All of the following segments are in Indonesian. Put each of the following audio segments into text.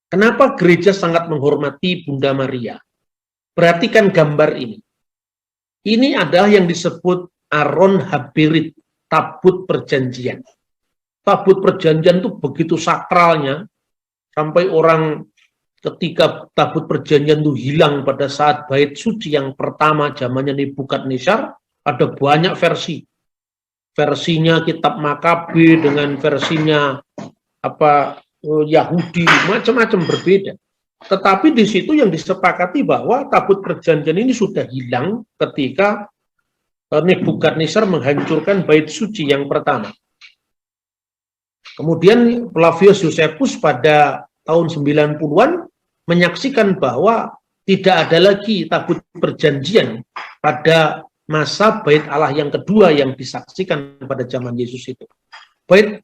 Kenapa gereja sangat menghormati Bunda Maria? Perhatikan gambar ini. Ini adalah yang disebut Aron Haberit, tabut perjanjian. Tabut perjanjian itu begitu sakralnya, sampai orang ketika tabut perjanjian itu hilang pada saat bait suci yang pertama zamannya Nebukadnezar, ada banyak versi. Versinya kitab Makabe dengan versinya Yahudi, macam-macam berbeda. Tetapi di situ yang disepakati bahwa tabut perjanjian ini sudah hilang ketika Nebukadnezar menghancurkan bait suci yang pertama. Kemudian Flavius Josephus pada tahun 90-an menyaksikan bahwa tidak ada lagi tabut perjanjian pada masa bait Allah yang kedua yang disaksikan pada zaman Yesus itu. Bait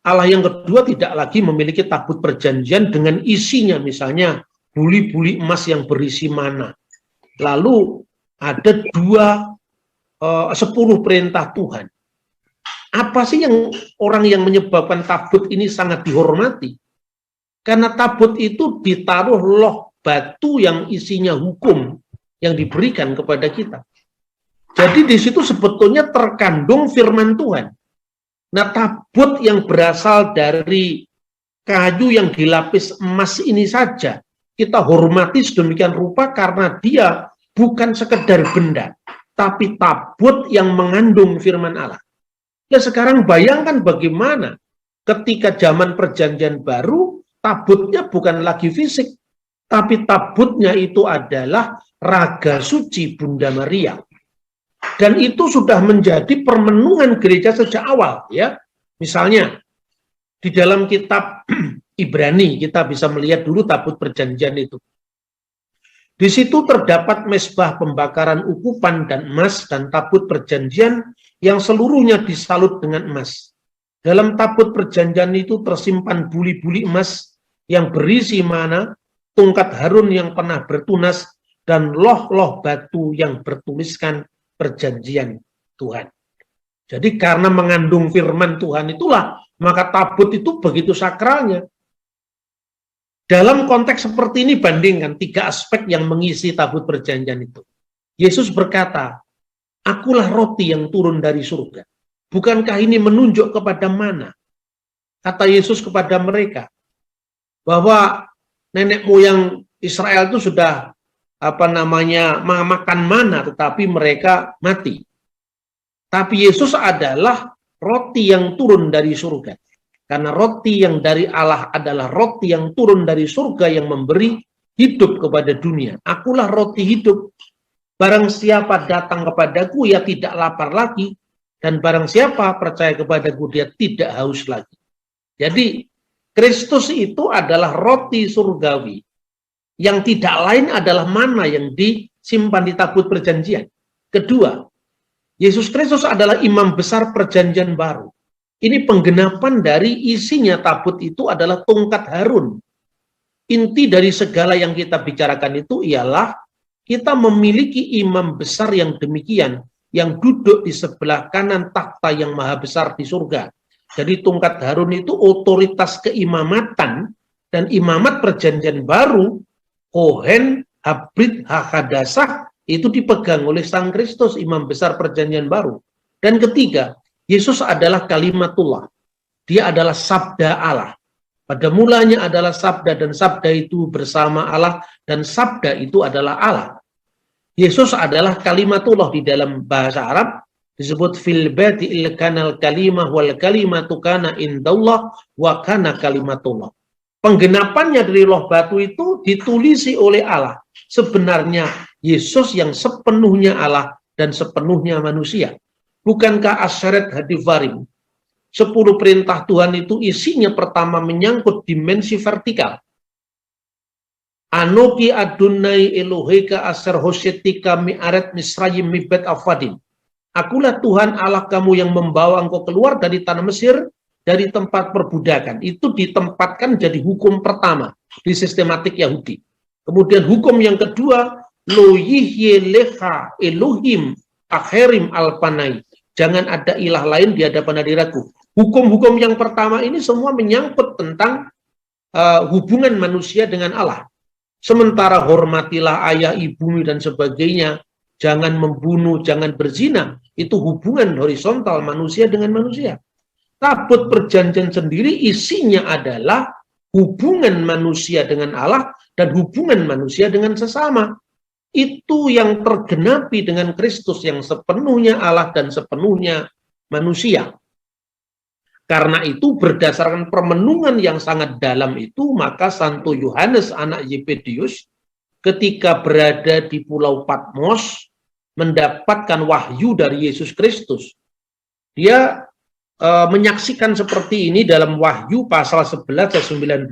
Allah yang kedua tidak lagi memiliki tabut perjanjian dengan isinya misalnya buli-buli emas yang berisi mana. Lalu ada 10 perintah Tuhan. Apa sih yang orang yang menyebabkan tabut ini sangat dihormati? Karena tabut itu ditaruh loh batu yang isinya hukum yang diberikan kepada kita. Jadi di situ sebetulnya terkandung firman Tuhan. Nah, tabut yang berasal dari kayu yang dilapis emas ini saja kita hormati sedemikian rupa karena dia bukan sekedar benda, tapi tabut yang mengandung firman Allah. Ya sekarang bayangkan bagaimana ketika zaman perjanjian baru, tabutnya bukan lagi fisik, tapi tabutnya itu adalah raga suci Bunda Maria. Dan itu sudah menjadi permenungan gereja sejak awal, ya. Misalnya di dalam kitab Ibrani kita bisa melihat dulu tabut perjanjian itu. Di situ terdapat mezbah pembakaran ukupan dan emas dan tabut perjanjian yang seluruhnya disalut dengan emas. Dalam tabut perjanjian itu tersimpan buli-buli emas yang berisi mana, tongkat Harun yang pernah bertunas, dan loh-loh batu yang bertuliskan perjanjian Tuhan. Jadi karena mengandung firman Tuhan itulah, maka tabut itu begitu sakralnya. Dalam konteks seperti ini bandingkan 3 aspek yang mengisi tabut perjanjian itu. Yesus berkata, akulah roti yang turun dari surga. Bukankah ini menunjuk kepada mana? Kata Yesus kepada mereka, bahwa nenek moyang Israel itu sudah makan mana, tetapi mereka mati. Tapi Yesus adalah roti yang turun dari surga. Karena roti yang dari Allah adalah roti yang turun dari surga yang memberi hidup kepada dunia. Akulah roti hidup. Barang siapa datang kepadaku, ia tidak lapar lagi. Dan barang siapa percaya kepadaku, dia tidak haus lagi. Jadi, Kristus itu adalah roti surgawi. Yang tidak lain adalah mana yang disimpan di tabut perjanjian. Kedua, Yesus Kristus adalah imam besar perjanjian baru. Ini penggenapan dari isinya tabut itu adalah tongkat Harun. Inti dari segala yang kita bicarakan itu ialah kita memiliki imam besar yang demikian, yang duduk di sebelah kanan takhta yang maha besar di surga. Jadi tongkat Harun itu otoritas keimamatan, dan imamat perjanjian baru, Kohen, Habrit, Hakadasah, itu dipegang oleh Sang Kristus, imam besar perjanjian baru. Dan ketiga, Yesus adalah kalimatullah. Dia adalah sabda Allah. Pada mulanya adalah sabda, dan sabda itu bersama Allah, dan sabda itu adalah Allah. Yesus adalah kalimatullah. Di dalam bahasa Arab disebut fil badi'il kanal kalimah wal kalimatu kana indallah wa kana kalimatullah. Penggenapannya dari loh batu itu ditulisi oleh Allah. Sebenarnya Yesus yang sepenuhnya Allah dan sepenuhnya manusia. Bukankah Asyaret Hadivarim 10 perintah Tuhan itu isinya pertama menyangkut dimensi vertikal. Anoki Adonai Eloheka Asher Hosyetika mi'aret Misrayim mibet afadim. Akulah Tuhan Allah kamu yang membawa engkau keluar dari tanah Mesir, dari tempat perbudakan. Itu ditempatkan jadi hukum pertama di sistematik Yahudi. Kemudian hukum yang kedua, Lo yihye lecha Elohim akherim alpanai. Jangan ada ilah lain di hadapan hadiratku. Hukum-hukum yang pertama ini semua menyangkut tentang hubungan manusia dengan Allah. Sementara hormatilah ayah, ibumu dan sebagainya, jangan membunuh, jangan berzina, itu hubungan horizontal manusia dengan manusia. Tabut perjanjian sendiri isinya adalah hubungan manusia dengan Allah dan hubungan manusia dengan sesama. Itu yang tergenapi dengan Kristus yang sepenuhnya Allah dan sepenuhnya manusia. Karena itu berdasarkan permenungan yang sangat dalam itu, maka Santo Yohanes anak Zebedius ketika berada di Pulau Patmos mendapatkan wahyu dari Yesus Kristus. Dia menyaksikan seperti ini dalam Wahyu pasal 11 ayat 19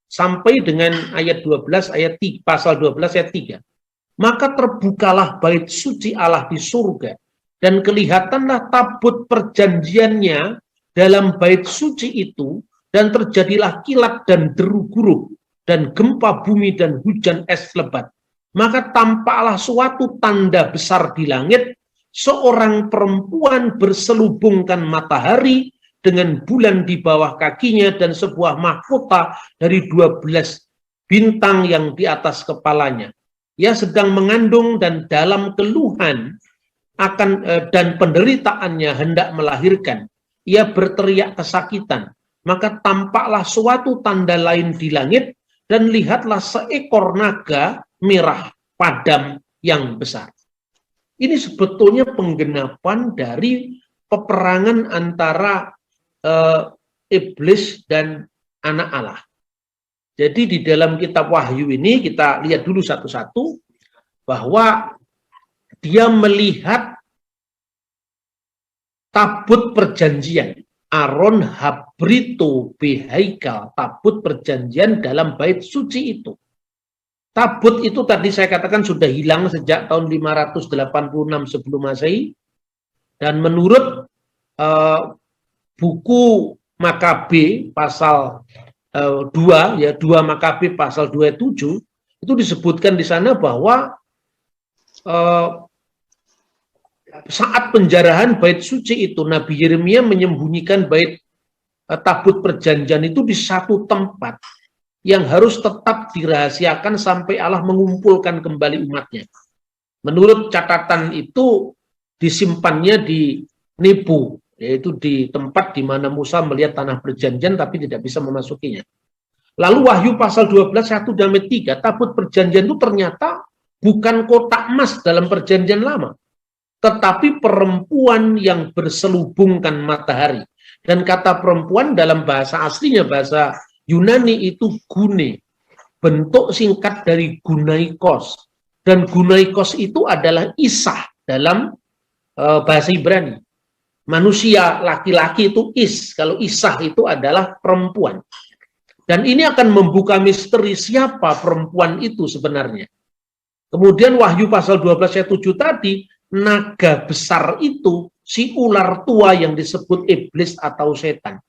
sampai dengan ayat 12 ayat 3, pasal 12 ayat 3. Maka terbukalah bait suci Allah di surga dan kelihatanlah tabut perjanjiannya dalam bait suci itu, dan terjadilah kilat dan deru guruk dan gempa bumi dan hujan es lebat. Maka tampaklah suatu tanda besar di langit, seorang perempuan berselubungkan matahari dengan bulan di bawah kakinya dan sebuah mahkota dari 12 bintang yang di atas kepalanya. Ia sedang mengandung dan dalam keluhan dan penderitaannya hendak melahirkan. Ia berteriak kesakitan. Maka tampaklah suatu tanda lain di langit, dan lihatlah seekor naga merah padam yang besar. Ini sebetulnya penggenapan dari peperangan antara iblis dan anak Allah. Jadi di dalam kitab Wahyu ini kita lihat dulu satu-satu bahwa dia melihat tabut perjanjian. Aron habrito behaikal, tabut perjanjian dalam bait suci itu. Tabut itu tadi saya katakan sudah hilang sejak tahun 586 sebelum Masehi, dan menurut buku Makabe pasal 2 ya, 2 Makabe pasal 27 itu disebutkan di sana bahwa saat penjarahan bait suci itu Nabi Yeremia menyembunyikan bait tabut perjanjian itu di satu tempat yang harus tetap dirahasiakan sampai Allah mengumpulkan kembali umatnya. Menurut catatan itu disimpannya di Nebo, yaitu di tempat di mana Musa melihat tanah perjanjian tapi tidak bisa memasukinya. Lalu Wahyu pasal 12, 1 dan 3, tabut perjanjian itu ternyata bukan kotak emas dalam perjanjian lama, tetapi perempuan yang berselubungkan matahari. Dan kata perempuan dalam bahasa aslinya, bahasa Yunani itu gune, bentuk singkat dari gunaikos, dan gunaikos itu adalah Isah dalam bahasa Ibrani. Manusia laki-laki itu is, kalau Isah itu adalah perempuan. Dan ini akan membuka misteri siapa perempuan itu sebenarnya. Kemudian Wahyu pasal 12 ayat 7 tadi, naga besar itu si ular tua yang disebut iblis atau setan.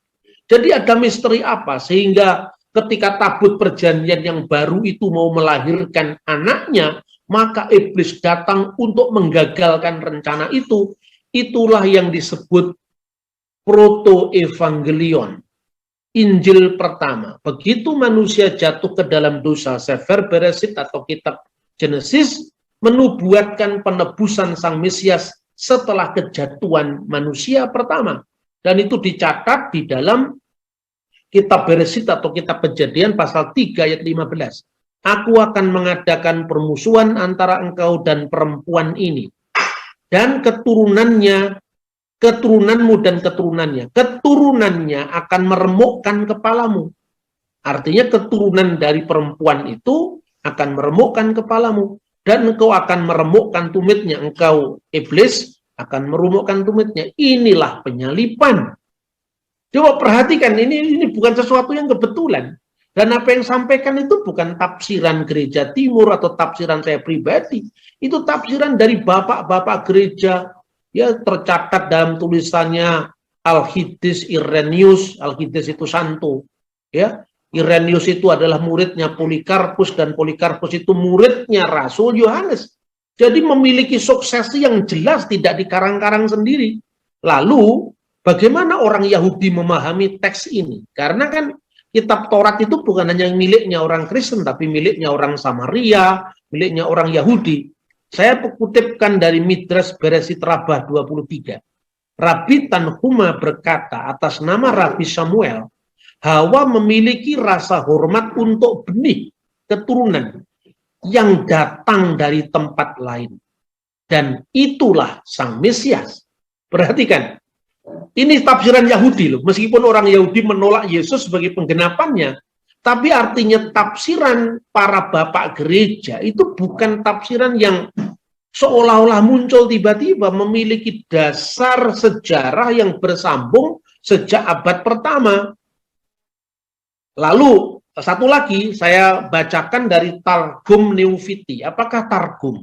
Jadi ada misteri apa sehingga ketika tabut perjanjian yang baru itu mau melahirkan anaknya, maka iblis datang untuk menggagalkan rencana itu. Itulah yang disebut proto-evangelion, Injil pertama. Begitu manusia jatuh ke dalam dosa, Sefer Beresit atau kitab Genesis menubuatkan penebusan Sang Mesias setelah kejatuhan manusia pertama. Dan itu dicatat di dalam kitab Beresit atau kitab Kejadian pasal 3 ayat 15. Aku akan mengadakan permusuhan antara engkau dan perempuan ini, dan keturunannya, keturunanmu dan keturunannya. Keturunannya akan meremukkan kepalamu. Artinya keturunan dari perempuan itu akan meremukkan kepalamu, dan engkau akan meremukkan tumitnya. Engkau, iblis, akan meremukkan tumitnya. Inilah penyalipan. Coba perhatikan, ini bukan sesuatu yang kebetulan. Dan apa yang sampaikan itu bukan tafsiran gereja timur atau tafsiran saya pribadi. Itu tafsiran dari bapak-bapak gereja. Ya, tercatat dalam tulisannya Alkhitis Irenaeus. Alkhitis itu santo. Ya, Irenaeus itu adalah muridnya Polikarpus, dan Polikarpus itu muridnya Rasul Yohanes. Jadi memiliki suksesi yang jelas, tidak dikarang-karang sendiri. Lalu bagaimana orang Yahudi memahami teks ini? Karena kan kitab Taurat itu bukan hanya miliknya orang Kristen, tapi miliknya orang Samaria, miliknya orang Yahudi. Saya kutipkan dari Midrash Bereshit Rabbah 23. Rabbi Tanhuma berkata atas nama Rabbi Samuel, Hawa memiliki rasa hormat untuk benih keturunan yang datang dari tempat lain. Dan itulah Sang Mesias. Perhatikan, ini tafsiran Yahudi loh. Meskipun orang Yahudi menolak Yesus sebagai penggenapannya, tapi artinya tafsiran para bapak gereja itu bukan tafsiran yang seolah-olah muncul tiba-tiba, memiliki dasar sejarah yang bersambung sejak abad pertama. Lalu satu lagi saya bacakan dari Targum Neufiti. Apakah Targum?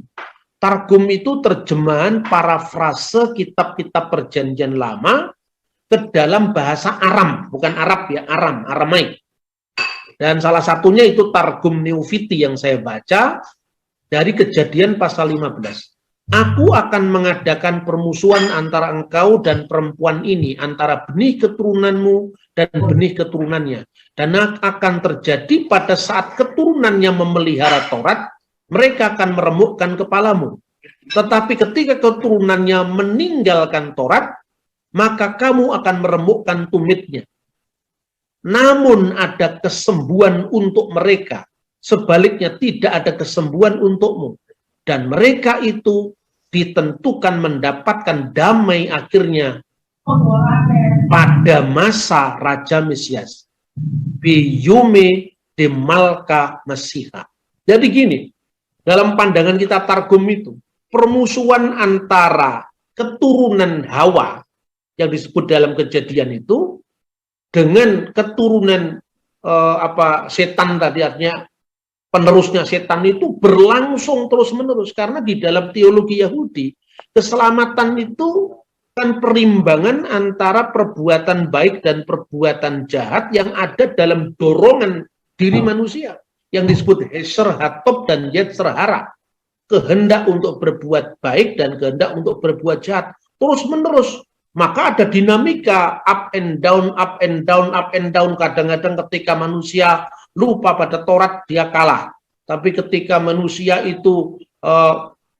Targum itu terjemahan parafrase kitab-kitab perjanjian lama ke dalam bahasa Aram, bukan Arab ya, Aramaik. Dan salah satunya itu Targum Neufiti yang saya baca dari Kejadian pasal 15. Aku akan mengadakan permusuhan antara engkau dan perempuan ini, antara benih keturunanmu dan benih keturunannya. Dan akan terjadi pada saat keturunannya memelihara Taurat, mereka akan meremukkan kepalamu. Tetapi ketika keturunannya meninggalkan Taurat, maka kamu akan meremukkan tumitnya. Namun ada kesembuhan untuk mereka. Sebaliknya tidak ada kesembuhan untukmu. Dan mereka itu ditentukan mendapatkan damai akhirnya pada masa Raja Mesias. Biyume de Malka Mesiha. Jadi gini, dalam pandangan kita Targum itu, permusuhan antara keturunan Hawa yang disebut dalam Kejadian itu dengan keturunan setan tadi, artinya penerusnya setan itu berlangsung terus-menerus, karena di dalam teologi Yahudi keselamatan itu kan perimbangan antara perbuatan baik dan perbuatan jahat yang ada dalam dorongan diri manusia yang disebut Heser Hatop dan Yetzer Hara, kehendak untuk berbuat baik dan kehendak untuk berbuat jahat terus-menerus. Maka ada dinamika up and down, up and down, up and down. Kadang-kadang ketika manusia lupa pada Taurat, dia kalah. Tapi ketika manusia itu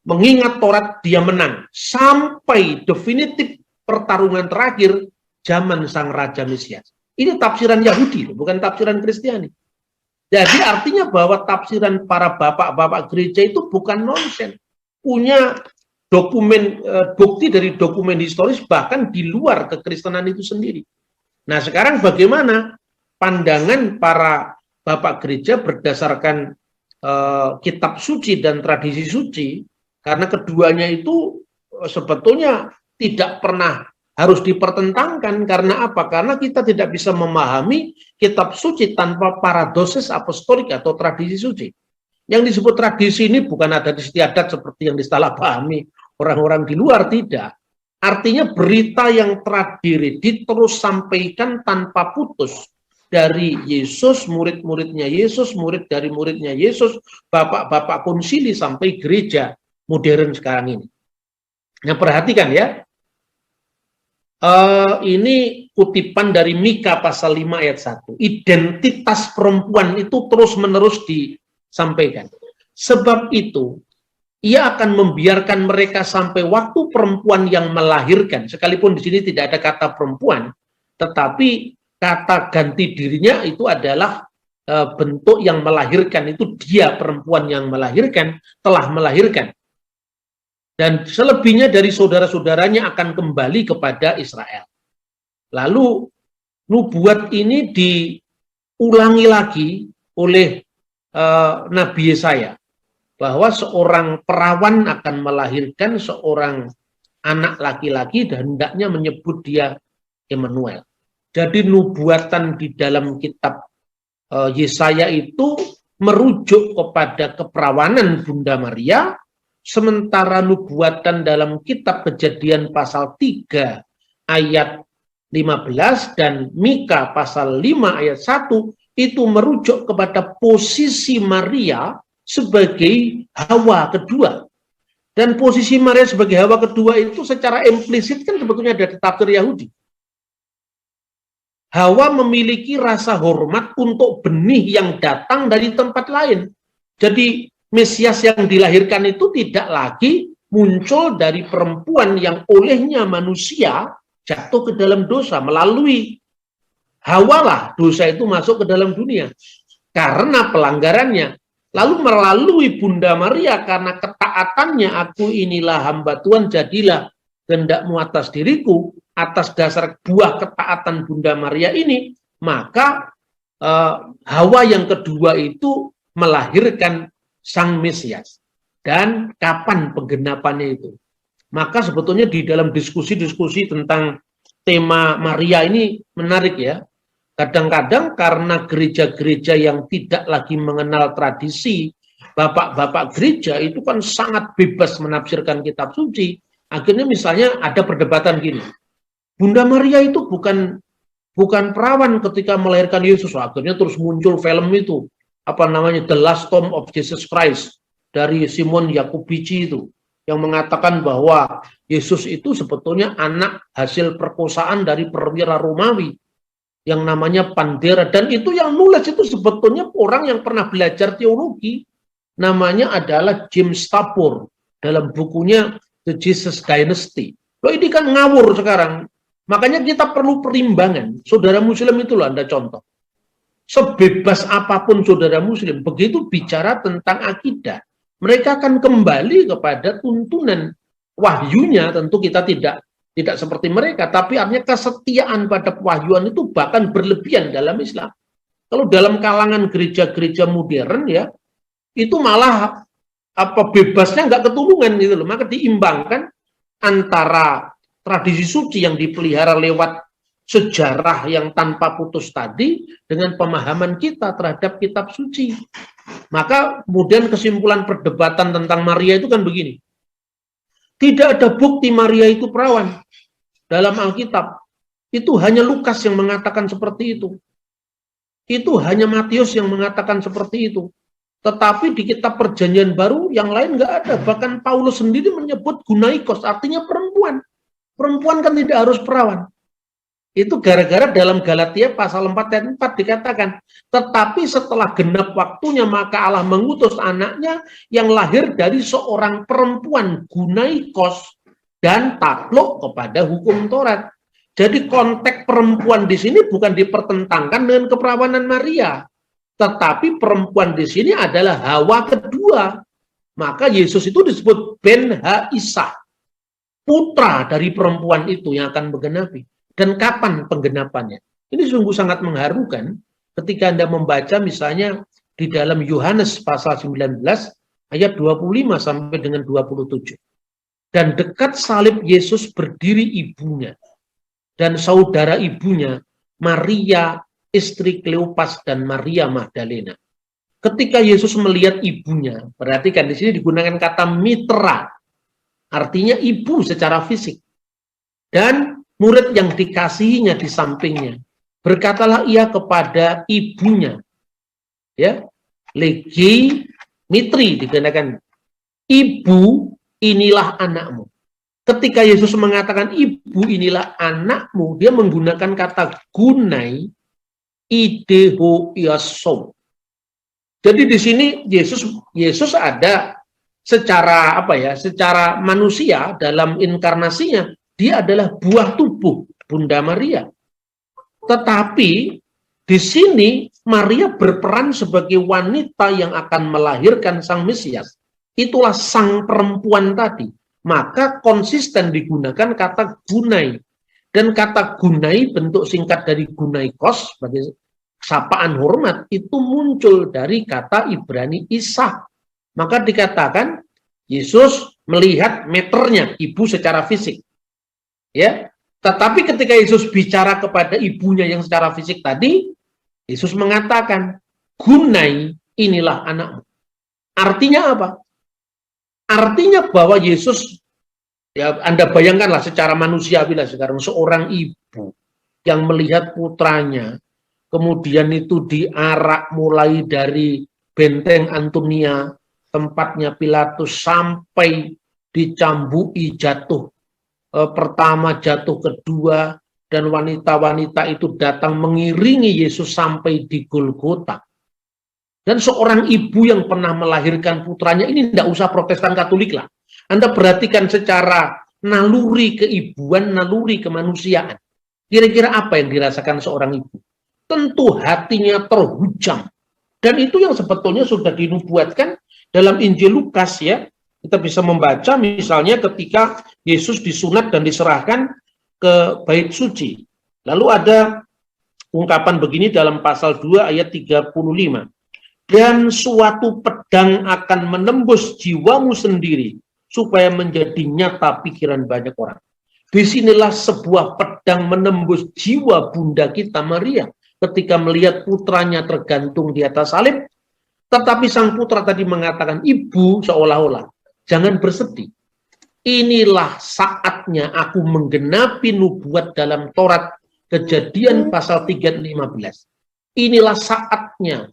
mengingat Taurat, dia menang. Sampai definitif pertarungan terakhir, zaman Sang Raja Mesias. Ini tafsiran Yahudi, bukan tafsiran Kristiani. Jadi artinya bahwa tafsiran para bapak-bapak gereja itu bukan nonsen. Punya dokumen, bukti dari dokumen historis bahkan di luar kekristenan itu sendiri. Nah sekarang bagaimana pandangan para bapak gereja berdasarkan kitab suci dan tradisi suci, karena keduanya itu sebetulnya tidak pernah harus dipertentangkan. Karena apa? Karena kita tidak bisa memahami kitab suci tanpa paradosis apostolik atau tradisi suci. Yang disebut tradisi ini bukan adat istiadat seperti yang disalahpahami orang-orang di luar, tidak. Artinya berita yang tradisi terus sampaikan tanpa putus. Dari Yesus, murid-muridnya Yesus, murid dari muridnya Yesus, bapak-bapak konsili sampai gereja modern sekarang ini. Nah perhatikan ya, ini kutipan dari Mika pasal 5 ayat 1. Identitas perempuan itu terus-menerus disampaikan. Sebab itu, ia akan membiarkan mereka sampai waktu perempuan yang melahirkan. Sekalipun di sini tidak ada kata perempuan, tetapi kata ganti dirinya itu adalah bentuk yang melahirkan. Itu dia perempuan yang melahirkan, telah melahirkan. Dan selebihnya dari saudara-saudaranya akan kembali kepada Israel. Lalu nubuat ini diulangi lagi oleh Nabi Yesaya, bahwa seorang perawan akan melahirkan seorang anak laki-laki dan hendaknya menyebut dia Immanuel. Jadi nubuatan di dalam kitab Yesaya itu merujuk kepada keperawanan Bunda Maria, sementara nubuatan dalam kitab Kejadian pasal 3 ayat 15 dan Mika pasal 5 ayat 1 itu merujuk kepada posisi Maria sebagai Hawa kedua. Dan posisi Maria sebagai Hawa kedua itu secara implisit kan sebetulnya ada di tafsir Yahudi. Hawa memiliki rasa hormat untuk benih yang datang dari tempat lain. Jadi Mesias yang dilahirkan itu tidak lagi muncul dari perempuan yang olehnya manusia jatuh ke dalam dosa. Melalui Hawa lah dosa itu masuk ke dalam dunia karena pelanggarannya. Lalu melalui Bunda Maria karena ketaatannya, aku inilah hamba Tuhan, jadilah kehendakmu atas diriku, atas dasar buah ketaatan Bunda Maria ini, maka Hawa yang kedua itu melahirkan Sang Mesias. Dan kapan penggenapannya itu? Maka sebetulnya di dalam diskusi-diskusi tentang tema Maria ini menarik ya. Kadang-kadang karena gereja-gereja yang tidak lagi mengenal tradisi, bapak-bapak gereja itu kan sangat bebas menafsirkan kitab suci. Akhirnya misalnya ada perdebatan gini, Bunda Maria itu bukan perawan ketika melahirkan Yesus. Akhirnya terus muncul film itu, apa namanya, The Last Tomb of Jesus Christ dari Simon Yakubici itu, yang mengatakan bahwa Yesus itu sebetulnya anak hasil perkosaan dari perwira Romawi yang namanya Pandera, dan itu yang nulis itu sebetulnya orang yang pernah belajar teologi, namanya adalah James Tabor dalam bukunya The Jesus Dynasty. Loh, ini kan ngawur sekarang. Makanya kita perlu perimbangan. Saudara Muslim itu loh, Anda contoh. Sebebas apapun saudara Muslim, begitu bicara tentang akidah, mereka akan kembali kepada tuntunan wahyunya. Tentu kita tidak seperti mereka, tapi artinya kesetiaan pada pewahyuan itu bahkan berlebihan dalam Islam. Kalau dalam kalangan gereja-gereja modern ya, itu malah bebasnya nggak ketulungan gitu loh. Maka diimbangkan antara tradisi suci yang dipelihara lewat sejarah yang tanpa putus tadi dengan pemahaman kita terhadap kitab suci. Maka kemudian kesimpulan perdebatan tentang Maria itu kan begini. Tidak ada bukti Maria itu perawan dalam Alkitab. Itu hanya Lukas yang mengatakan seperti itu. Itu hanya Matius yang mengatakan seperti itu. Tetapi di kitab Perjanjian Baru yang lain nggak ada. Bahkan Paulus sendiri menyebut gunaikos, artinya perempuan. Perempuan kan tidak harus perawan. Itu gara-gara dalam Galatia pasal 4 ayat 4 dikatakan, tetapi setelah genap waktunya maka Allah mengutus anaknya yang lahir dari seorang perempuan gunaikos dan takluk kepada hukum Taurat. Jadi konteks perempuan di sini bukan dipertentangkan dengan keperawanan Maria, tetapi perempuan di sini adalah Hawa kedua. Maka Yesus itu disebut Ben Ha Isa, putra dari perempuan itu yang akan menggenapi. Dan kapan penggenapannya? Ini sungguh sangat mengharukan ketika Anda membaca misalnya di dalam Yohanes pasal 19 ayat 25 sampai dengan 27. Dan dekat salib Yesus berdiri ibunya dan saudara ibunya Maria istri Kleopas dan Maria Magdalena. Ketika Yesus melihat ibunya, perhatikan di sini digunakan kata mitra, artinya ibu secara fisik. Dan murid yang dikasihinya di sampingnya, berkatalah ia kepada ibunya, ya, legi mitri digunakan, ibu inilah anakmu. Ketika Yesus mengatakan ibu inilah anakmu, dia menggunakan kata gunai ideho iasom. Jadi di sini Yesus ada secara secara manusia dalam inkarnasinya. Dia adalah buah tubuh Bunda Maria. Tetapi di sini Maria berperan sebagai wanita yang akan melahirkan Sang Mesias. Itulah sang perempuan tadi. Maka konsisten digunakan kata gunai. Dan kata gunai bentuk singkat dari gunaikos sebagai sapaan hormat itu muncul dari kata Ibrani Isa. Maka dikatakan Yesus melihat meternya ibu secara fisik. Ya, tetapi ketika Yesus bicara kepada ibunya yang secara fisik tadi, Yesus mengatakan, gunai inilah anakmu. Artinya apa? Artinya bahwa Yesus, ya Anda bayangkanlah secara manusiawi lah sekarang, seorang ibu yang melihat putranya, kemudian itu diarak mulai dari benteng Antonia, tempatnya Pilatus, sampai dicambui jatuh pertama, jatuh kedua, dan wanita-wanita itu datang mengiringi Yesus sampai di Golgota. Dan seorang ibu yang pernah melahirkan putranya, ini tidak usah Protestan Katolik lah. Anda perhatikan secara naluri keibuan, naluri kemanusiaan. Kira-kira apa yang dirasakan seorang ibu? Tentu hatinya terhujam. Dan itu yang sebetulnya sudah dinubuatkan dalam Injil Lukas ya. Kita bisa membaca misalnya ketika Yesus disunat dan diserahkan ke bait suci. Lalu ada ungkapan begini dalam pasal 2 ayat 35. Dan suatu pedang akan menembus jiwamu sendiri supaya menjadi nyata pikiran banyak orang. Disinilah sebuah pedang menembus jiwa bunda kita Maria ketika melihat putranya tergantung di atas salib. Tetapi sang putra tadi mengatakan, ibu seolah-olah jangan bersedih. Inilah saatnya aku menggenapi nubuat dalam Taurat Kejadian pasal 3:15. Inilah saatnya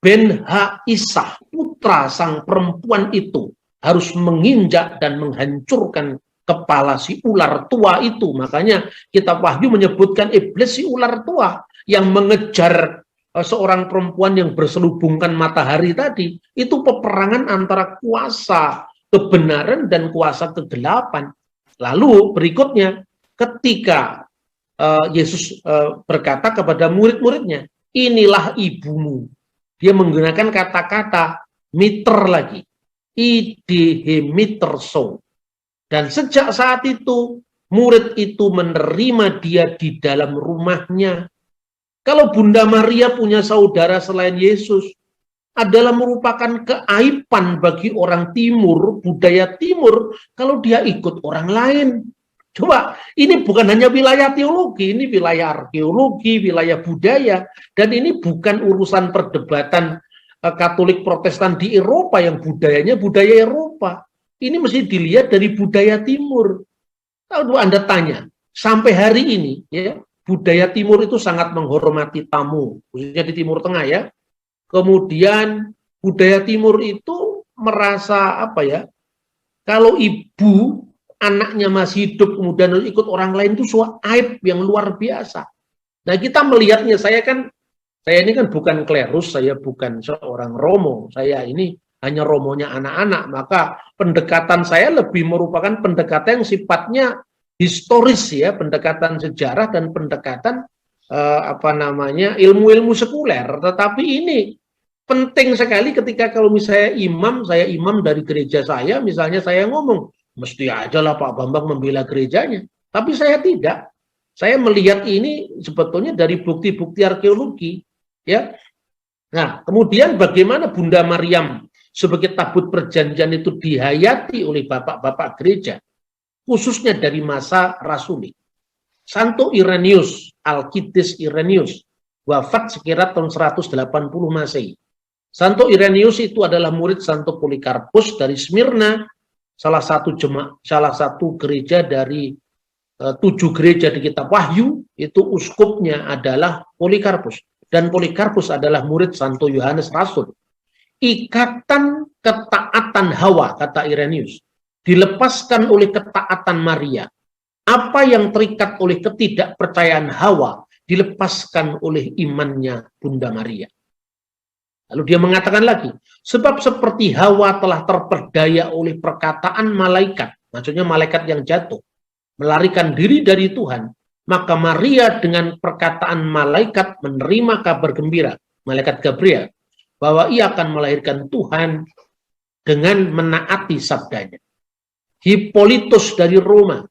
Ben-Ha Isah, putra sang perempuan itu, harus menginjak dan menghancurkan kepala si ular tua itu. Makanya kitab Wahyu menyebutkan iblis si ular tua yang mengejar seorang perempuan yang berselubungkan matahari tadi. Itu peperangan antara kuasa kebenaran dan kuasa kegelapan. Lalu berikutnya ketika Yesus berkata kepada murid-muridnya, inilah ibumu. Dia menggunakan kata-kata miter lagi. Idehe miterso. Dan sejak saat itu, murid itu menerima dia di dalam rumahnya. Kalau Bunda Maria punya saudara selain Yesus, adalah merupakan keaiban bagi orang timur, budaya timur, kalau dia ikut orang lain. Coba, ini bukan hanya wilayah teologi, ini wilayah arkeologi, wilayah budaya, dan ini bukan urusan perdebatan Katolik Protestan di Eropa yang budayanya budaya Eropa. Ini mesti dilihat dari budaya timur. Kalau Anda tanya, sampai hari ini, ya, budaya timur itu sangat menghormati tamu, khususnya di Timur Tengah ya. Kemudian budaya timur itu merasa apa ya, kalau ibu anaknya masih hidup kemudian ikut orang lain itu suatu aib yang luar biasa. Nah kita melihatnya, saya ini kan bukan klerus, saya bukan seorang romo, saya ini hanya romonya anak-anak, maka pendekatan saya lebih merupakan pendekatan yang sifatnya historis ya, pendekatan sejarah dan pendekatan ilmu-ilmu sekuler. Tetapi ini penting sekali ketika kalau misalnya saya imam dari gereja saya, misalnya saya ngomong, mesti aja lah Pak Bambang membela gerejanya. Tapi saya tidak. Saya melihat ini sebetulnya dari bukti-bukti arkeologi. Ya. Nah, kemudian bagaimana Bunda Maryam sebagai tabut perjanjian itu dihayati oleh bapak-bapak gereja, khususnya dari masa rasuli. Santo Irenaeus, Alkitis Irenaeus, wafat sekira tahun 180 Masehi. Santo Irenaeus itu adalah murid Santo Polikarpus dari Smyrna, salah satu gereja dari 7 gereja di kitab Wahyu. Itu uskupnya adalah Polikarpus, dan Polikarpus adalah murid Santo Yohanes Rasul. Ikatan ketaatan Hawa, kata Irenaeus, dilepaskan oleh ketaatan Maria. Apa yang terikat oleh ketidakpercayaan Hawa dilepaskan oleh imannya Bunda Maria. Lalu dia mengatakan lagi, sebab seperti Hawa telah terperdaya oleh perkataan malaikat, maksudnya malaikat yang jatuh, melarikan diri dari Tuhan, maka Maria dengan perkataan malaikat menerima kabar gembira, malaikat Gabriel, bahwa ia akan melahirkan Tuhan dengan menaati sabdanya. Hippolytus dari Roma,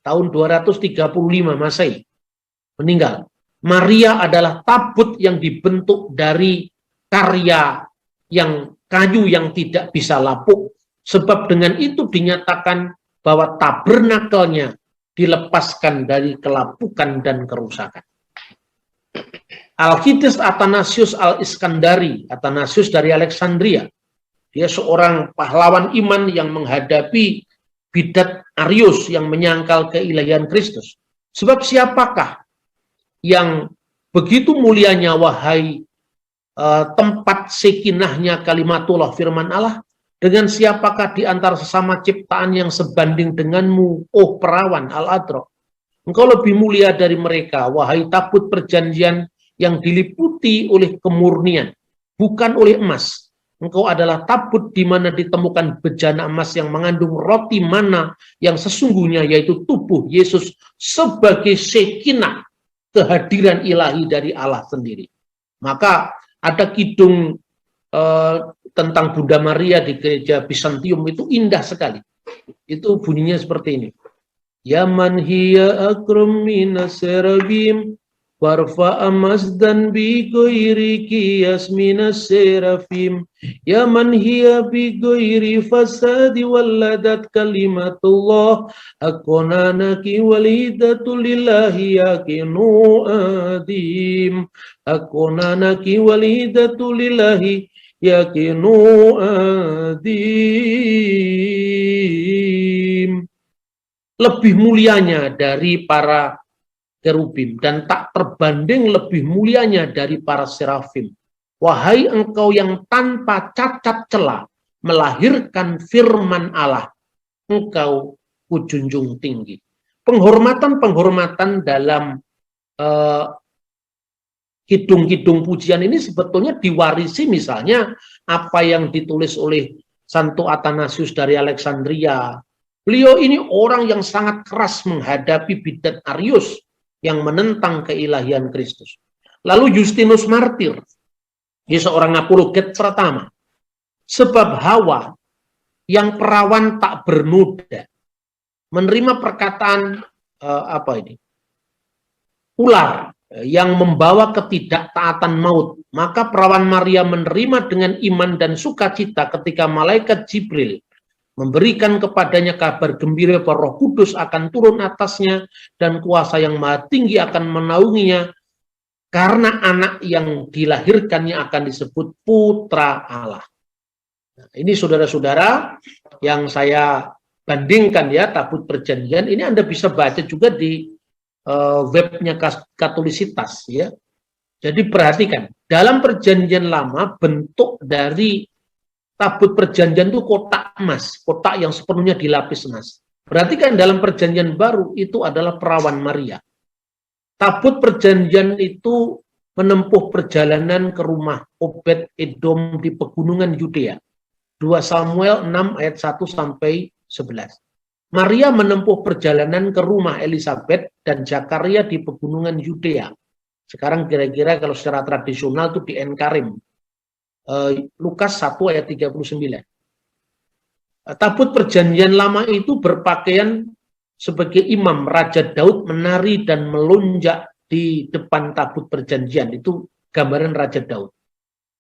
tahun 235 Masehi, meninggal. Maria adalah tabut yang dibentuk dari karya yang kayu yang tidak bisa lapuk, sebab dengan itu dinyatakan bahwa tabernakelnya dilepaskan dari kelapukan dan kerusakan. Alkitis Athanasius al-Iskandari, Athanasius dari Alexandria, dia seorang pahlawan iman yang menghadapi bidat Arius yang menyangkal keilahian Kristus. Sebab siapakah yang begitu mulianya wahai tempat sekinahnya kalimatullah firman Allah, dengan siapakah di antara sesama ciptaan yang sebanding denganmu, oh perawan al-adro. Engkau lebih mulia dari mereka, wahai tabut perjanjian yang diliputi oleh kemurnian, bukan oleh emas. Engkau adalah tabut di mana ditemukan bejana emas yang mengandung roti mana yang sesungguhnya, yaitu tubuh Yesus sebagai sekinah, kehadiran ilahi dari Allah sendiri. Maka ada kidung tentang Bunda Maria di gereja Bizantium itu indah sekali. Itu bunyinya seperti ini. Ya man hiya akram minas serafim warfa masdan bi ghairi qiyas minas serafim. Ya man hiya bi ghairi fasadi waladat kalimatullah akonanaki walidatul lillahi yakinu adim. Akonanaki walidatul lillahi yakinu adim. Lebih mulianya dari para kerubim dan tak terbanding lebih mulianya dari para serafim. Wahai engkau yang tanpa cacat celah melahirkan firman Allah, engkau kujunjung tinggi. Penghormatan-penghormatan dalam kidung-kidung pujian ini sebetulnya diwarisi, misalnya apa yang ditulis oleh Santo Athanasius dari Alexandria. Beliau ini orang yang sangat keras menghadapi bidat Arius yang menentang keilahian Kristus. Lalu Justinus Martir, dia seorang apologet pertama. Sebab Hawa yang perawan tak bernoda menerima perkataan ular yang membawa ketidaktaatan maut, maka perawan Maria menerima dengan iman dan sukacita ketika malaikat Jibril memberikan kepadanya kabar gembira bahwa Roh Kudus akan turun atasnya dan kuasa yang maha tinggi akan menaunginya, karena anak yang dilahirkannya akan disebut Putra Allah. Nah, ini saudara-saudara yang saya bandingkan ya, tabut perjanjian ini Anda bisa baca juga di webnya Katolisitas ya. Jadi perhatikan, dalam perjanjian lama bentuk dari tabut perjanjian itu kotak emas, kotak yang sepenuhnya dilapis emas. Berarti kan dalam perjanjian baru itu adalah perawan Maria. Tabut perjanjian itu menempuh perjalanan ke rumah Obed Edom di pegunungan Yudea. 2 Samuel 6 ayat 1 sampai 11. Maria menempuh perjalanan ke rumah Elisabeth dan Zakaria di pegunungan Yudea. Sekarang kira-kira kalau secara tradisional itu di Enkarim. Lukas 1 ayat 39. Tabut perjanjian lama itu berpakaian sebagai imam. Raja Daud menari dan melonjak di depan tabut perjanjian. Itu gambaran Raja Daud.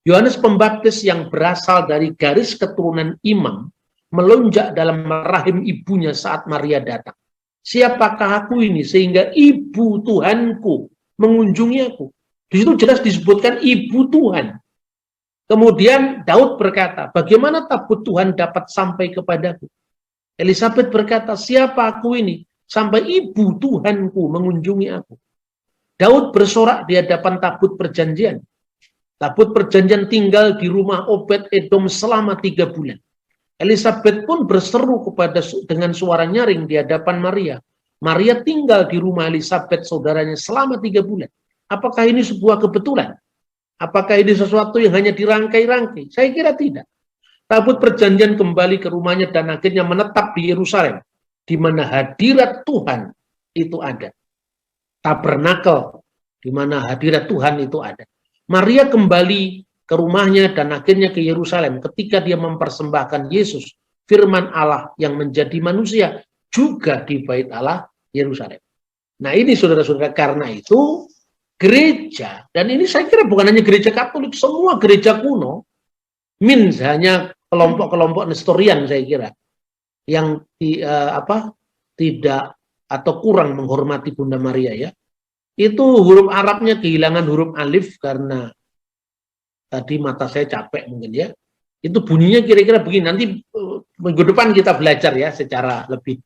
Yohanes Pembaptis yang berasal dari garis keturunan imam melonjak dalam rahim ibunya saat Maria datang. Siapakah aku ini sehingga ibu Tuhanku mengunjungi aku? Di situ jelas disebutkan ibu Tuhan. Kemudian Daud berkata, bagaimana tabut Tuhan dapat sampai kepadaku? Elisabeth berkata, siapa aku ini sampai ibu Tuhanku mengunjungi aku? Daud bersorak di hadapan tabut perjanjian. Tabut perjanjian tinggal di rumah Obed Edom selama 3 bulan. Elisabeth pun berseru dengan suara nyaring di hadapan Maria. Maria tinggal di rumah Elisabeth saudaranya selama 3 bulan. Apakah ini sebuah kebetulan? Apakah ini sesuatu yang hanya dirangkai-rangkai? Saya kira tidak. Tabut perjanjian kembali ke rumahnya dan akhirnya menetap di Yerusalem, di mana hadirat Tuhan itu ada. Tabernakel, di mana hadirat Tuhan itu ada. Maria kembali ke rumahnya dan akhirnya ke Yerusalem ketika dia mempersembahkan Yesus, firman Allah yang menjadi manusia, juga di bait Allah Yerusalem. Nah ini saudara-saudara, karena itu gereja, dan ini saya kira bukan hanya gereja Katolik, semua gereja kuno, hanya kelompok-kelompok Nestorian saya kira, yang tidak atau kurang menghormati Bunda Maria ya. Itu huruf Arabnya kehilangan huruf alif karena tadi mata saya capek mungkin ya. Itu bunyinya kira-kira begini. Nanti minggu depan kita belajar ya secara lebih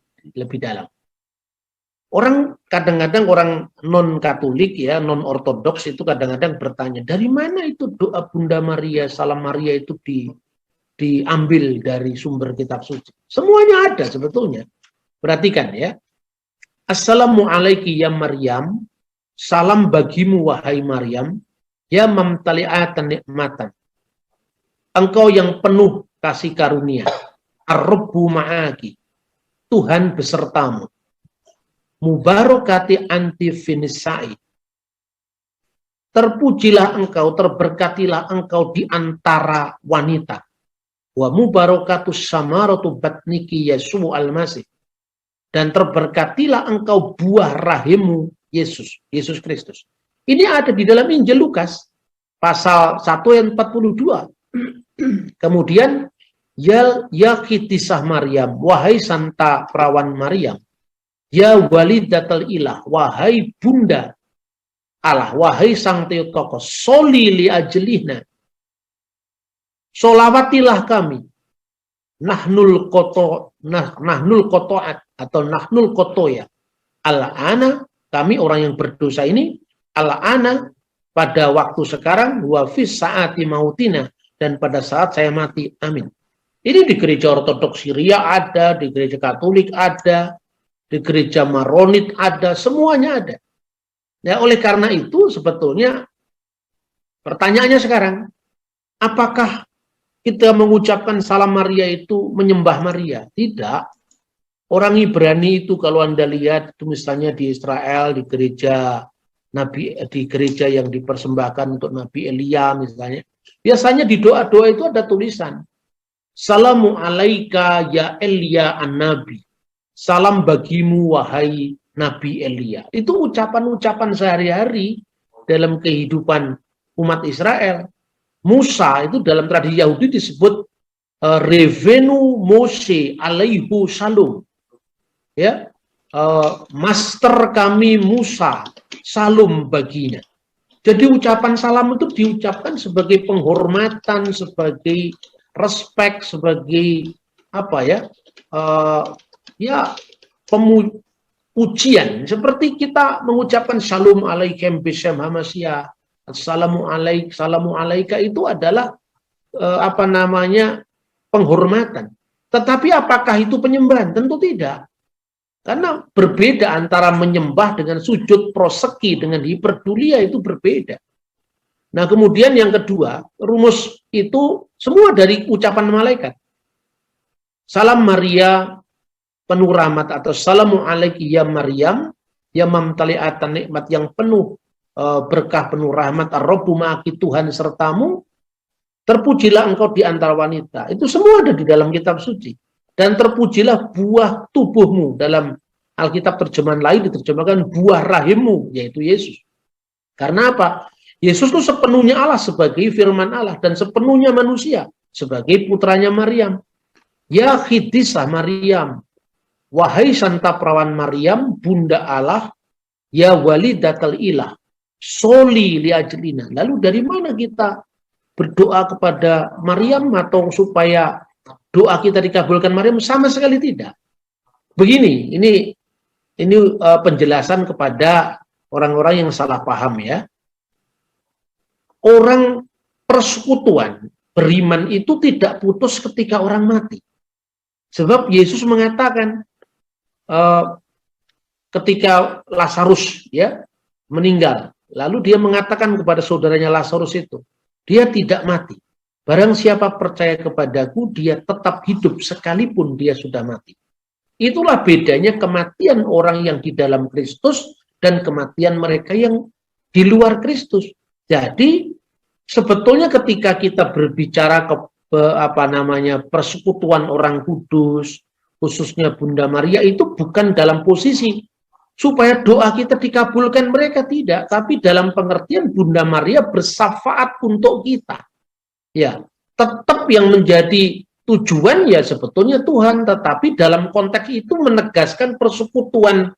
dalam. Orang kadang-kadang orang non Katolik ya, non ortodoks itu kadang-kadang bertanya, dari mana itu doa Bunda Maria, Salam Maria itu diambil dari sumber kitab suci? Semuanya ada sebetulnya. Perhatikan ya. Assalamu alaiki ya Maryam, salam bagimu wahai Maryam, ya mamtali'atan nikmatan. Engkau yang penuh kasih karunia. Ar-Rabbu ma'aki, Tuhan besertamu. Mubarakati anti finisai. Terpujilah engkau, terberkatilah engkau di antara wanita. Wa mubarakatus samaratu batniki Yesu al-Masih. Dan terberkatilah engkau buah rahimmu Yesus Kristus. Ini ada di dalam Injil Lukas pasal 1 ayat 42. Kemudian ya khitisah Maryam, wahai santa perawan Maryam, ya walidatul ilah, wahai bunda Allah, wahai sang Theotokos, soli li ajlihna, solawatilah kami, nahnul kotoat atau nahnul kotoya, ala-ana, kami orang yang berdosa ini, ala-ana, pada waktu sekarang, wafis saati mautina, dan pada saat saya mati, amin. Ini di gereja Ortodoks Syria ada, di gereja Katolik ada, di gereja Maronit ada, semuanya ada. Ya, oleh karena itu sebetulnya pertanyaannya sekarang, apakah kita mengucapkan salam Maria itu menyembah Maria? Tidak. Orang Ibrani itu kalau Anda lihat itu misalnya di Israel, di gereja Nabi, di gereja yang dipersembahkan untuk Nabi Elia misalnya, biasanya di doa-doa itu ada tulisan Salamu alaika ya Elia an-Nabi. Salam bagimu wahai Nabi Elia. Itu ucapan-ucapan sehari-hari dalam kehidupan umat Israel. Musa itu dalam tradisi Yahudi disebut Revenu Mose alaihu salum. Ya, master kami Musa, salum baginya. Jadi ucapan salam itu diucapkan sebagai penghormatan, sebagai respect, sebagai apa ya, pujian. Seperti kita mengucapkan shalom alaikum bisam hamasyah, assalamu alaik, salamu alaika, itu adalah apa namanya, penghormatan. Tetapi apakah itu penyembahan? Tentu tidak. Karena berbeda antara menyembah dengan sujud proseki dengan hiperdulia, itu berbeda. Nah, kemudian yang kedua, rumus itu semua dari ucapan malaikat. Salam Maria penuh rahmat, atau salamu alaiki ya Maryam ya mamtali'atan nikmat, yang penuh berkah, penuh rahmat, ar-Rabbu ma'aki, Tuhan sertamu, terpujilah engkau di antara wanita. Itu semua ada di dalam kitab suci. Dan terpujilah buah tubuhmu, dalam Alkitab terjemahan lain diterjemahkan buah rahimmu, yaitu Yesus. Karena apa? Yesus itu sepenuhnya Allah sebagai firman Allah, dan sepenuhnya manusia sebagai putranya Maryam. Ya khidisah Maryam, wahai santa perawan Maryam, bunda Allah, ya walidatul ilah, soli li ajlina. Lalu dari mana kita berdoa kepada Maryam, atau supaya doa kita dikabulkan Maryam? Sama sekali tidak. Begini, ini penjelasan kepada orang-orang yang salah paham ya. Orang persekutuan beriman itu tidak putus ketika orang mati. Sebab Yesus mengatakan ketika Lazarus ya meninggal, lalu dia mengatakan kepada saudaranya Lazarus itu, dia tidak mati. Barang siapa percaya kepadaku, dia tetap hidup sekalipun dia sudah mati. Itulah bedanya kematian orang yang di dalam Kristus dan kematian mereka yang di luar Kristus. Jadi sebetulnya ketika kita berbicara persekutuan orang kudus, khususnya Bunda Maria, itu bukan dalam posisi supaya doa kita dikabulkan mereka, tidak, tapi dalam pengertian Bunda Maria bersyafaat untuk kita. Ya, tetap yang menjadi tujuan ya sebetulnya Tuhan, tetapi dalam konteks itu menegaskan persekutuan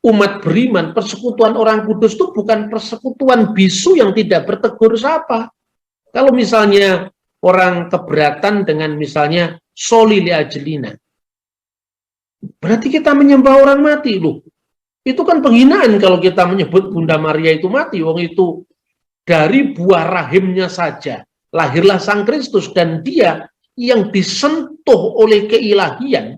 umat beriman, persekutuan orang kudus itu bukan persekutuan bisu yang tidak bertegur sapa. Kalau misalnya orang keberatan dengan misalnya soli li ajlina, berarti kita menyembah orang mati loh. Itu kan penghinaan kalau kita menyebut Bunda Maria itu mati. Wong itu dari buah rahimnya saja lahirlah Sang Kristus, dan dia yang disentuh oleh keilahian,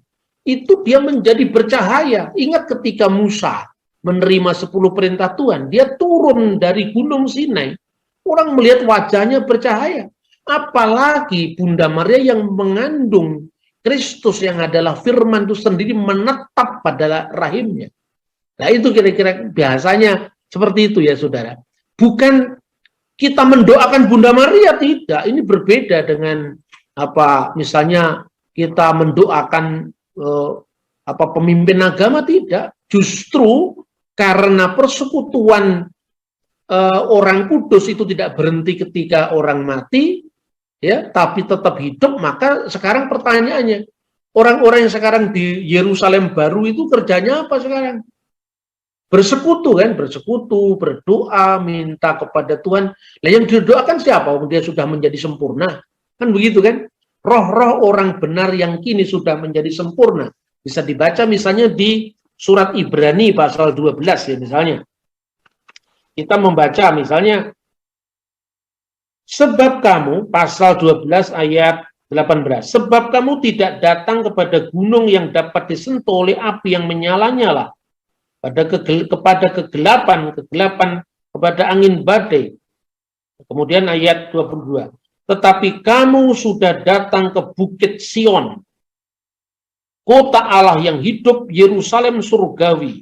itu dia menjadi bercahaya. Ingat ketika Musa menerima 10 perintah Tuhan, dia turun dari Gunung Sinai, orang melihat wajahnya bercahaya. Apalagi Bunda Maria yang mengandung Kristus yang adalah firman itu sendiri menetap pada rahimnya. Nah itu kira-kira biasanya seperti itu ya saudara. Bukan kita mendoakan Bunda Maria, tidak. Ini berbeda dengan misalnya kita mendoakan pemimpin agama, tidak. Justru karena persekutuan orang kudus itu tidak berhenti ketika orang mati, ya, tapi tetap hidup, maka sekarang pertanyaannya, orang-orang yang sekarang di Yerusalem baru itu kerjanya apa sekarang? Bersekutu kan, bersekutu, berdoa, minta kepada Tuhan. Nah yang didoakan siapa? Dia sudah menjadi sempurna. Kan begitu kan? Roh-roh orang benar yang kini sudah menjadi sempurna. Bisa dibaca misalnya di surat Ibrani pasal 12 ya misalnya. Kita membaca misalnya, sebab kamu, pasal 12 ayat 18, sebab kamu tidak datang kepada gunung yang dapat disentuh oleh api yang menyala-nyala, kepada kegelapan, kepada angin badai. Kemudian ayat 22, tetapi kamu sudah datang ke Bukit Sion, kota Allah yang hidup, Yerusalem surgawi,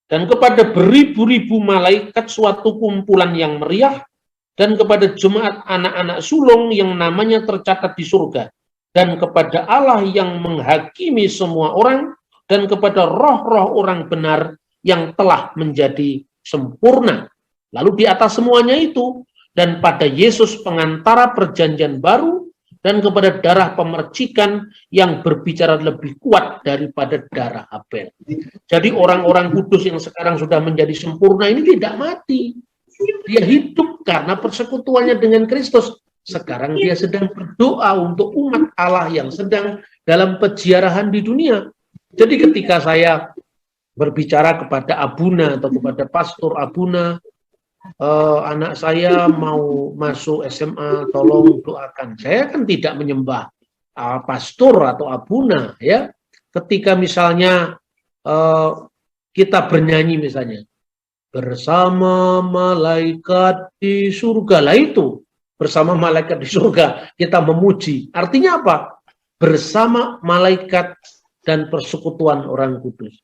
dan kepada beribu-ribu malaikat suatu kumpulan yang meriah, dan kepada jemaat anak-anak sulung yang namanya tercatat di surga, dan kepada Allah yang menghakimi semua orang, dan kepada roh-roh orang benar yang telah menjadi sempurna. Lalu di atas semuanya itu, dan pada Yesus pengantara perjanjian baru, dan kepada darah pemercikan yang berbicara lebih kuat daripada darah Abel. Jadi orang-orang kudus yang sekarang sudah menjadi sempurna ini tidak mati. Dia hidup karena persekutuannya dengan Kristus. Sekarang dia sedang berdoa untuk umat Allah yang sedang dalam peziarahan di dunia. Jadi ketika saya berbicara kepada abuna atau kepada pastor abuna, anak saya mau masuk SMA, tolong doakan. Saya kan tidak menyembah pastor atau abuna, ya. Ketika misalnya kita bernyanyi misalnya, bersama malaikat di surga, lah itu bersama malaikat di surga kita memuji. Artinya apa? Bersama malaikat dan persekutuan orang kudus.